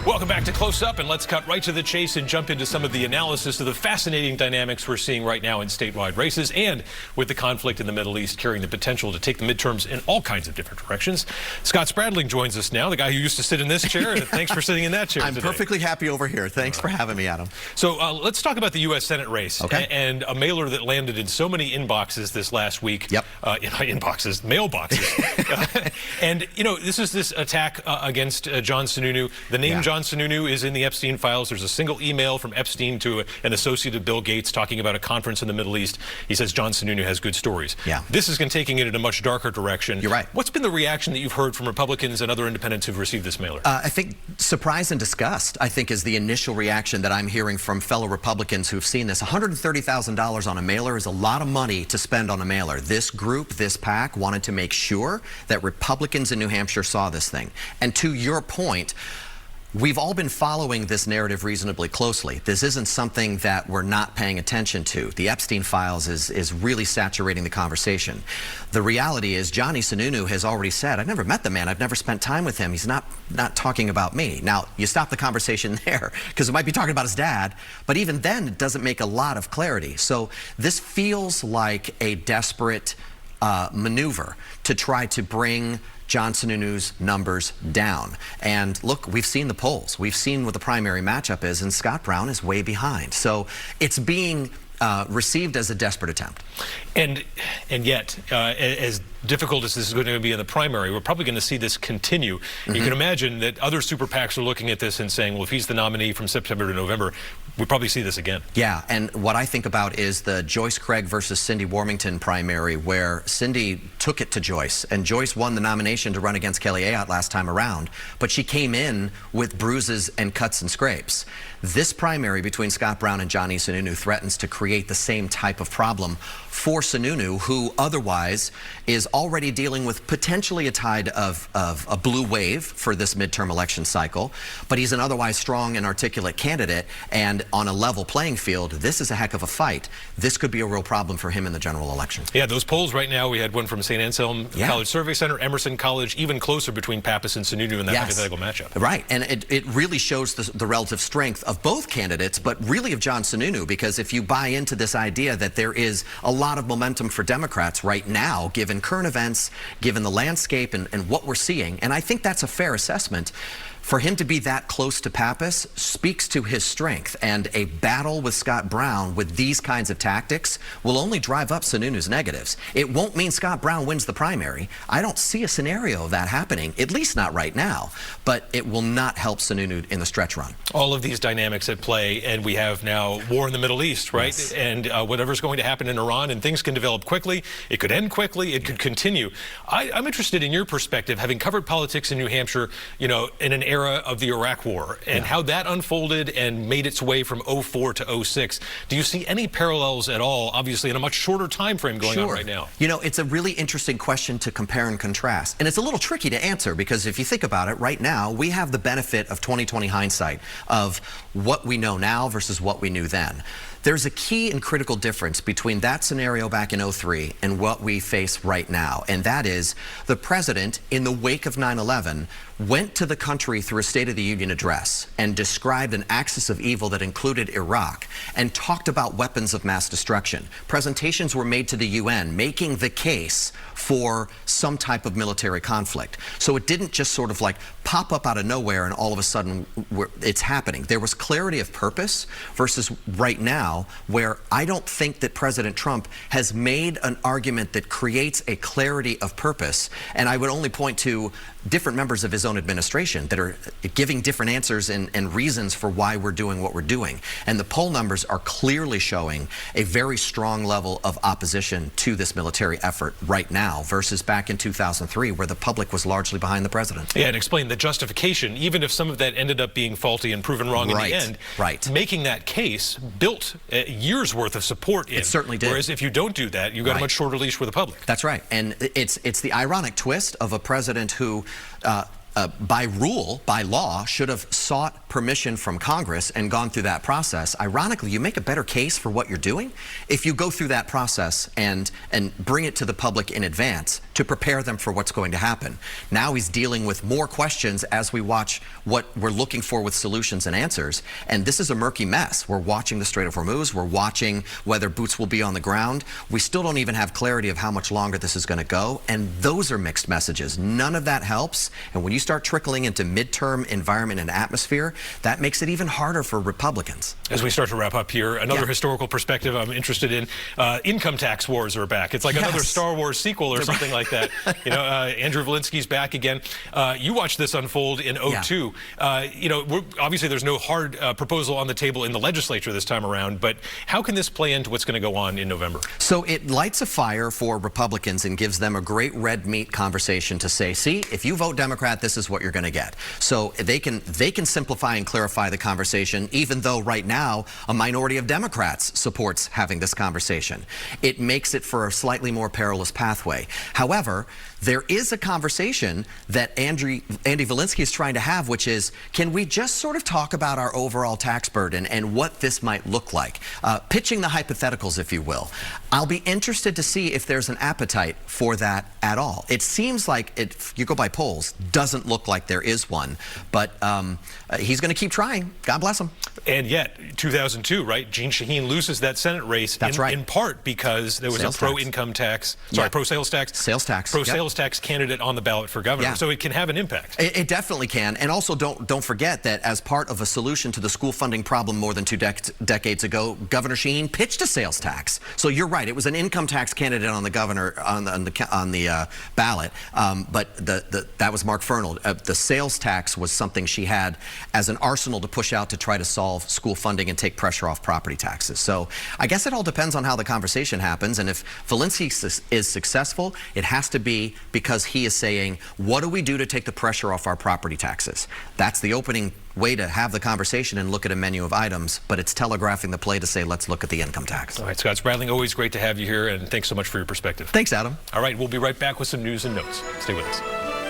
Welcome back to Close Up, and let's cut right to the chase and jump into some of the analysis of the fascinating dynamics we're seeing right now in statewide races and with the conflict in the Middle East carrying the potential to take the midterms in all kinds of different directions. Scott Spradling joins us now, the guy who used to sit in this chair. Thanks for sitting in that chair today. Perfectly happy over here. Thanks for having me, Adam. So let's talk about the U.S. Senate race and a mailer that landed in so many inboxes this last week. Yep. Inboxes, mailboxes. And, you know, this is this attack against John Sununu. The name John Sununu is in the Epstein files. There's a single email from Epstein to an associate of Bill Gates talking about a conference in the Middle East. He says John Sununu has good stories. Yeah. This is taking it in a much darker direction. You're right. What's been the reaction that you've heard from Republicans and other independents who've received this mailer? I think surprise and disgust, I think, is the initial reaction that I'm hearing from fellow Republicans who've seen this. $130,000 on a mailer is a lot of money to spend on a mailer. This group, this PAC, wanted to make sure that Republicans in New Hampshire saw this thing. And to your point, we've all been following this narrative reasonably closely. This isn't something that we're not paying attention to. The Epstein files is really saturating the conversation. The reality is Johnny Sununu has already said, I've never met the man, I've never spent time with him, he's not talking about me. Now, you stop the conversation there, because it might be talking about his dad, but even then it doesn't make a lot of clarity. So this feels like a desperate maneuver to try to bring John Sununu's numbers down. And look, we've seen the polls. We've seen what the primary matchup is, and Scott Brown is way behind. So it's being received as a desperate attempt. And yet, as difficult as this is going to be in the primary, we're probably going to see this continue. You can imagine that other super PACs are looking at this and saying, well, if he's the nominee from September to November, we'll probably see this again. Yeah, and what I think about is the Joyce Craig versus Cindy Warmington primary, where Cindy took it to Joyce, and Joyce won the nomination to run against Kelly Ayotte last time around, but she came in with bruises and cuts and scrapes. This primary between Scott Brown and Johnny Sununu threatens to create the same type of problem for Sununu, who otherwise is already dealing with potentially a tide of a blue wave for this midterm election cycle, but he's an otherwise strong and articulate candidate, and on a level playing field, this is a heck of a fight. This could be a real problem for him in the general election. Yeah, those polls right now, we had one from St. Anselm College Survey Center, Emerson College, even closer between Pappas and Sununu in that hypothetical matchup. Right, and it really shows the relative strength of both candidates, but really of John Sununu, because if you buy into this idea that there is a lot of momentum for Democrats right now, given current events, given the landscape and what we're seeing, and I think that's a fair assessment, for him to be that close to Pappas speaks to his strength, and a battle with Scott Brown with these kinds of tactics will only drive up Sununu's negatives. It won't mean Scott Brown wins the primary. I don't see a scenario of that happening, at least not right now, but it will not help Sununu in the stretch run. All of these dynamics at play, and we have now war in the Middle East, right? Yes. And whatever's going to happen in Iran, and things can develop quickly, it could end quickly, it could continue. I'm interested in your perspective, having covered politics in New Hampshire, you know, in an era of the Iraq War and how that unfolded and made its way from 04 to 06. Do you see any parallels at all, obviously in a much shorter time frame going on right now? You know, it's a really interesting question to compare and contrast, and it's a little tricky to answer, because if you think about it, right now we have the benefit of 20/20 hindsight of what we know now versus what we knew then. There's a key and critical difference between that scenario back in 03 and what we face right now, and that is the president, in the wake of 9/11, went to the country through a State of the Union address and described an axis of evil that included Iraq and talked about weapons of mass destruction. Presentations were made to the UN making the case for some type of military conflict. So it didn't just sort of like pop up out of nowhere and all of a sudden it's happening. There was clarity of purpose versus right now, where I don't think that President Trump has made an argument that creates a clarity of purpose. And I would only point to different members of his own administration that are giving different answers and reasons for why we're doing what we're doing. And the poll numbers are clearly showing a very strong level of opposition to this military effort right now versus back in 2003, where the public was largely behind the president. Yeah, and explain the justification, even if some of that ended up being faulty and proven wrong in the end. Right. Making that case built years worth of support in. It certainly did. Whereas if you don't do that, you've got a much shorter least with the public. That's right. And it's the ironic twist of a president who by rule, by law, should have sought permission from Congress and gone through that process. Ironically, you make a better case for what you're doing if you go through that process and bring it to the public in advance to prepare them for what's going to happen. Now he's dealing with more questions as we watch what we're looking for with solutions and answers. And this is a murky mess. We're watching the Strait of Hormuz. We're watching whether boots will be on the ground. We still don't even have clarity of how much longer this is going to go. And those are mixed messages. None of that helps. And when you start trickling into midterm environment and atmosphere, that makes it even harder for Republicans. As we start to wrap up here, another historical perspective I'm interested in, income tax wars are back. It's like another Star Wars sequel or something like that. You know, Andrew Volinsky's back again. You watched this unfold in 2002. You know, obviously there's no hard proposal on the table in the legislature this time around, but how can this play into what's going to go on in November? So it lights a fire for Republicans and gives them a great red meat conversation to say, see, if you vote Democrat, this is what you're going to get. So they can simplify and clarify the conversation, even though right now a minority of Democrats supports having this conversation. It makes it for a slightly more perilous pathway. However, there is a conversation that Andy Volinsky is trying to have, which is, can we just sort of talk about our overall tax burden and what this might look like? Pitching the hypotheticals, if you will. I'll be interested to see if there's an appetite for that at all. It seems like, if you go by polls, doesn't look like there is one, but he's going to keep trying. God bless him. And yet, 2002, right? Jeanne Shaheen loses that Senate race in part because there was a pro-income tax, pro-sales tax. Sales tax. Pro-sales tax candidate on the ballot for governor. So it can have an impact. It definitely can. And also don't forget that as part of a solution to the school funding problem more than 2 decades ago, Governor Shaheen pitched a sales tax. So you're right. It was an income tax candidate on the governor on the ballot, but that was Mark Fernald. The sales tax was something she had as an arsenal to push out to try to solve school funding and take pressure off property taxes. So I guess it all depends on how the conversation happens. And if Volinsky is successful, it has to be because he is saying, what do we do to take the pressure off our property taxes? That's the opening way to have the conversation and look at a menu of items, but it's telegraphing the play to say, let's look at the income tax. All right, Scott Spradling, always great to have you here, and thanks so much for your perspective. Thanks, Adam. All right, we'll be right back with some news and notes. Stay with us.